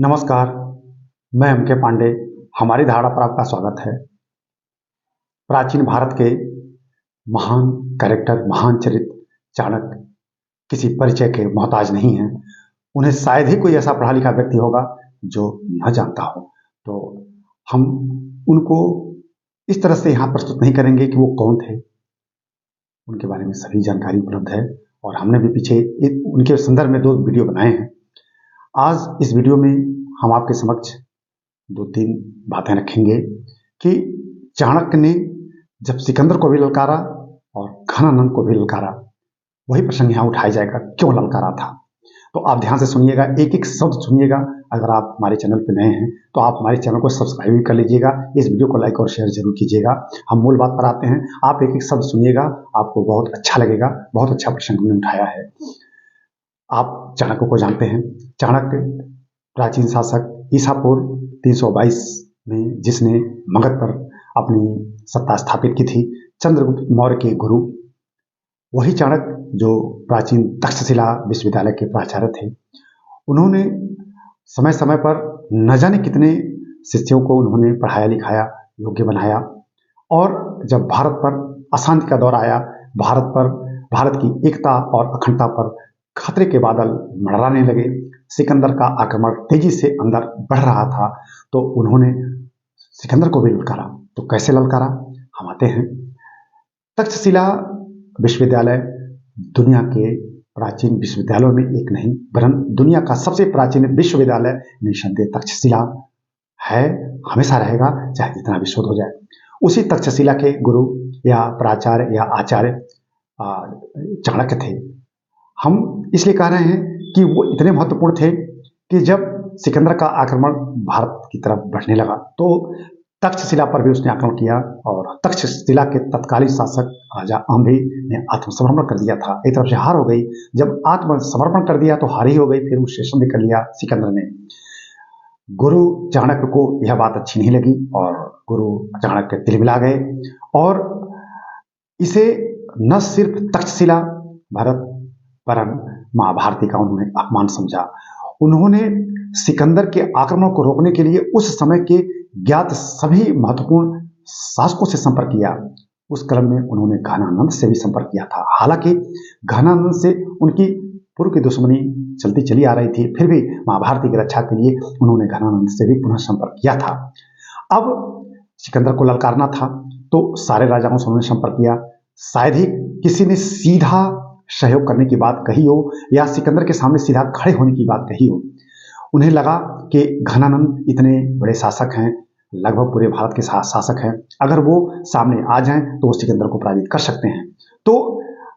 नमस्कार, मैं एम.के. पांडे। हमारी धारणा पर आपका स्वागत है। प्राचीन भारत के महान कैरेक्टर, महान चरित्र चाणक्य किसी परिचय के मोहताज नहीं हैं। उन्हें शायद ही कोई ऐसा पढ़ा लिखा व्यक्ति होगा जो न जानता हो। तो हम उनको इस तरह से यहाँ प्रस्तुत नहीं करेंगे कि वो कौन थे। उनके बारे में सभी जानकारी उपलब्ध है और हमने भी पीछे उनके संदर्भ में 2 वीडियो बनाए हैं। आज इस वीडियो में हम आपके समक्ष 2-3 बातें रखेंगे कि चाणक्य ने जब सिकंदर को भी ललकारा और घनानंद को भी ललकारा, वही प्रसंग यहाँ उठाया जाएगा, क्यों ललकारा था। तो आप ध्यान से सुनिएगा, एक एक शब्द सुनिएगा। अगर आप हमारे चैनल पर नए हैं तो आप हमारे चैनल को सब्सक्राइब भी कर लीजिएगा। इस वीडियो को लाइक और शेयर जरूर कीजिएगा। हम मूल बात पर आते हैं। आप एक एक शब्द सुनिएगा, आपको बहुत अच्छा लगेगा। बहुत अच्छा प्रसंग हमने उठाया है। आप चाणक्य को जानते हैं। चाणक्य प्राचीन शासक, ईसा पूर्व 322 में जिसने मगध पर अपनी सत्ता स्थापित की थी, चंद्रगुप्त मौर्य के गुरु, वही चाणक्य जो प्राचीन तक्षशिला विश्वविद्यालय के प्राचार्य थे। उन्होंने समय समय पर न जाने कितने शिष्यों को उन्होंने पढ़ाया लिखाया, योग्य बनाया। और जब भारत पर अशांति का दौर आया, भारत की एकता और अखंडता पर खतरे के बादल मंडराने लगे, सिकंदर का आक्रमण तेजी से अंदर बढ़ रहा था, तो उन्होंने सिकंदर को भी ललकारा। तो कैसे ललकारा, हम आते हैं। तक्षशिला विश्वविद्यालय दुनिया के प्राचीन विश्वविद्यालयों में एक नहीं, वरन दुनिया का सबसे प्राचीन विश्वविद्यालय निसंदेह तक्षशिला है, हमेशा रहेगा, चाहे जितना भी शोध हो जाए। उसी तक्षशिला के गुरु या प्राचार्य या आचार्य चाणक्य थे। हम इसलिए कह रहे हैं कि वो इतने महत्वपूर्ण थे कि जब सिकंदर का आक्रमण भारत की तरफ बढ़ने लगा तो तक्षशिला पर भी उसने आक्रमण किया और तक्षशिला के तत्कालीन शासक राजा अम्भी ने आत्मसमर्पण कर दिया था। एक तरफ से हार हो गई। जब आत्मसमर्पण कर दिया तो हार ही हो गई, फिर उस शेषन कर लिया सिकंदर ने। गुरु चाणक्य को यह बात अच्छी नहीं लगी और गुरु चाणक्य तिलमिला गए और इसे न सिर्फ तक्षशिला भारत परम मां भारती का उन्होंने अपमान समझा। उन्होंने सिकंदर के आक्रमण को रोकने के लिए उस समय के ज्ञात सभी महत्वपूर्ण शासकों से संपर्क किया। उस क्रम में उन्होंने घनानंद से भी संपर्क किया था। हालांकि घनानंद से उनकी पूर्व की दुश्मनी चलती चली आ रही थी, फिर भी मां भारती की रक्षा के लिए उन्होंने घनानंद से भी पुनः संपर्क किया था। अब सिकंदर को ललकारना था तो सारे राजाओं से उन्होंने संपर्क किया। शायद ही किसी ने सीधा सहयोग करने की बात कही हो या सिकंदर के सामने सीधा खड़े होने की बात कही हो। उन्हें लगा कि घनानंद इतने बड़े शासक हैं, लगभग पूरे भारत के शासक हैं, अगर वो सामने आ जाएं तो वो सिकंदर को पराजित कर सकते हैं। तो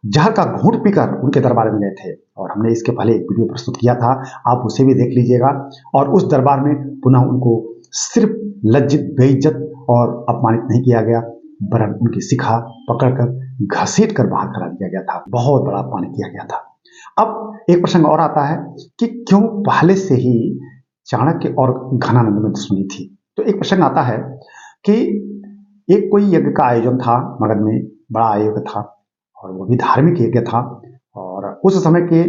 जहर का घूंट पीकर उनके दरबार में गए थे और हमने इसके पहले एक वीडियो प्रस्तुत किया था, आप उसे भी देख लीजिएगा। और उस दरबार में पुनः उनको सिर्फ लज्जित, बेइज्जत और अपमानित नहीं किया गया, वरन उनकी शिखा पकड़कर घसीट कर बाहर करा दिया गया था। बहुत बड़ा अपमान किया गया था। अब एक प्रसंग और आता है कि क्यों पहले से ही चाणक्य और घनानंद में दुश्मनी थी। तो एक प्रसंग आता है कि एक कोई यज्ञ का आयोजन था मगध में, बड़ा यज्ञ था और वो भी धार्मिक यज्ञ था और उस समय के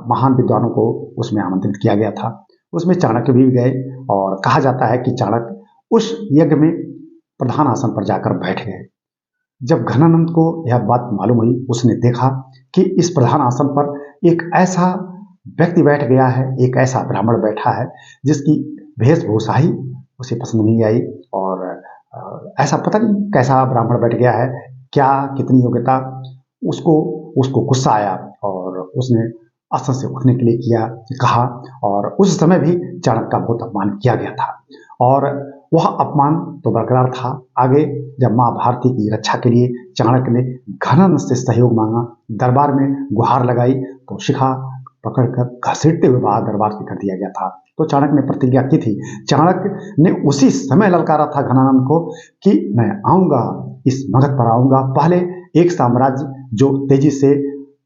महान विद्वानों को उसमें आमंत्रित किया गया था। उसमें चाणक्य भी गए और कहा जाता है कि चाणक्य उस यज्ञ में प्रधान आसन पर जाकर बैठ गए। जब घनानंद को यह बात मालूम हुई, उसने देखा कि इस प्रधान आसन पर एक ऐसा व्यक्ति बैठ गया है, एक ऐसा ब्राह्मण बैठा है जिसकी वेशभूषा ही उसे पसंद नहीं आई और ऐसा पता नहीं कैसा ब्राह्मण बैठ गया है, क्या कितनी योग्यता। उसको गुस्सा आया और उसने आसन से उठने के लिए कहा और उस समय भी चाणक्य का बहुत अपमान किया गया था और वह अपमान तो बरकरार था। आगे जब मां भारती की रक्षा के लिए चाणक्य ने घनानंद से सहयोग मांगा, दरबार में गुहार लगाई, तो शिखा पकड़कर घसीटते हुए बाहर दरबार से कर दिया गया था। तो चाणक्य ने प्रतिज्ञा की थी। चाणक्य ने उसी समय ललकारा था घनानंद को कि मैं आऊंगा, इस मगध पर आऊंगा। पहले एक साम्राज्य जो तेजी से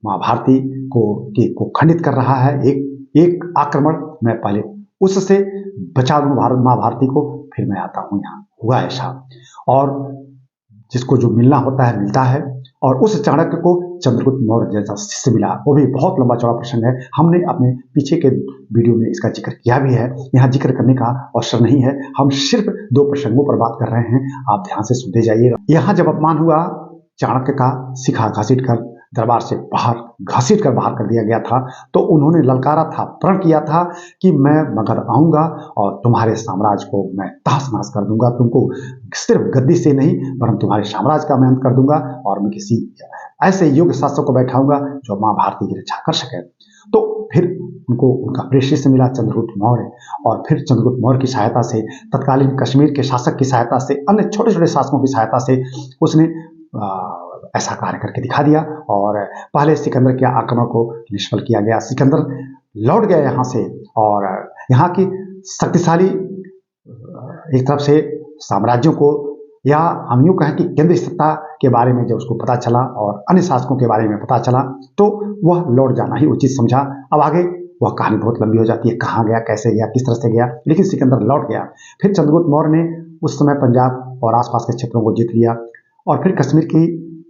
मां भारती को खंडित कर रहा है, एक आक्रमण, मैं पहले उससे बचा दूं मां भारती को, फिर मैं आता हूं। यहाँ हुआ ऐसा और जिसको जो मिलना होता है मिलता है और उस चाणक्य को चंद्रगुप्त मौर्य जैसा शिष्य मिला। वो भी बहुत लंबा चौड़ा प्रसंग है, हमने अपने पीछे के वीडियो में इसका जिक्र किया भी है, यहाँ जिक्र करने का अवसर नहीं है। हम सिर्फ 2 प्रसंगों पर बात कर रहे हैं, आप ध्यान से सुनते जाइएगा। यहाँ जब अपमान हुआ चाणक्य का, शिखा घसीट कर दरबार से घसीट कर बाहर कर दिया गया था, तो उन्होंने ललकारा था, प्रण किया था कि मैं मगध आऊंगा और तुम्हारे साम्राज्य को मैं तहस नहस कर दूंगा, तुमको सिर्फ गद्दी से नहीं वरन तुम्हारे साम्राज्य का मैं अंत कर दूंगा, और मैं किसी ऐसे योग्य शासक को बैठाऊंगा जो मां भारती की रक्षा कर सके। तो फिर उनको उनका प्रिय शिष्य मिला चंद्रगुप्त मौर्य, और फिर चंद्रगुप्त मौर्य की सहायता से, तत्कालीन कश्मीर के शासक की सहायता से, अन्य छोटे छोटे शासकों की सहायता से उसने ऐसा कार्य करके दिखा दिया, और पहले सिकंदर के आक्रमण को निष्फल किया गया। सिकंदर लौट गया यहाँ से, और यहाँ की शक्तिशाली एक तरफ से साम्राज्यों को, या हम यूँ कहें कि केंद्रीय सत्ता के बारे में जब उसको पता चला और अन्य शासकों के बारे में पता चला, तो वह लौट जाना ही उचित समझा। अब आगे वह कहानी बहुत लंबी हो जाती है, कहाँ गया, कैसे गया, किस तरह से गया, लेकिन सिकंदर लौट गया। फिर चंद्रगुप्त मौर्य ने उस समय पंजाब और आसपास के क्षेत्रों को जीत लिया, और फिर कश्मीर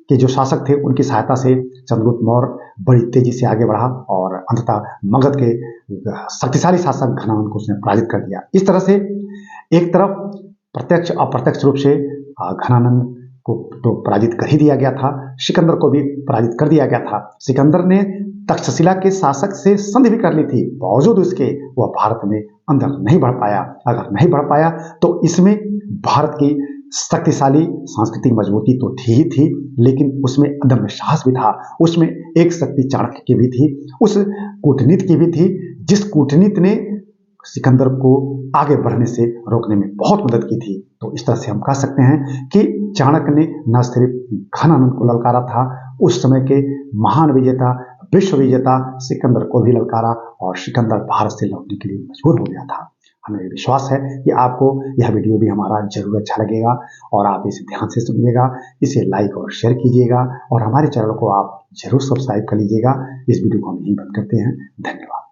के जो शासक थे उनकी सहायता से चंद्रगुप्त मौर्य बड़ी तेजी से आगे बढ़ा, और अंततः मगध के शक्तिशाली शासक घनानंद को उसने पराजित कर दिया। इस तरह से एक तरफ प्रत्यक्ष अप्रत्यक्ष रूप से घनानंद को तो पराजित कर ही दिया गया था, सिकंदर को भी पराजित कर दिया गया था। सिकंदर ने तक्षशिला के शासक से संधि भी कर ली थी, बावजूद उसके वह भारत में अंदर नहीं बढ़ पाया। अगर नहीं बढ़ पाया तो इसमें भारत की शक्तिशाली सांस्कृतिक मजबूती तो थी ही थी, लेकिन उसमें अदम्य साहस भी था, उसमें एक शक्ति चाणक्य की भी थी, उस कूटनीति की भी थी, जिस कूटनीति ने सिकंदर को आगे बढ़ने से रोकने में बहुत मदद की थी। तो इस तरह से हम कह सकते हैं कि चाणक्य ने न सिर्फ घनानंद को ललकारा था, उस समय के महान विजेता, विश्व विजेता सिकंदर को भी ललकारा, और सिकंदर भारत से लौटने के लिए मजबूर हो गया था। हमें विश्वास है कि आपको यह वीडियो भी हमारा जरूर अच्छा लगेगा, और आप इसे ध्यान से सुनिएगा, इसे लाइक और शेयर कीजिएगा, और हमारे चैनल को आप जरूर सब्सक्राइब कर लीजिएगा। इस वीडियो को हम यहीं बंद करते हैं। धन्यवाद।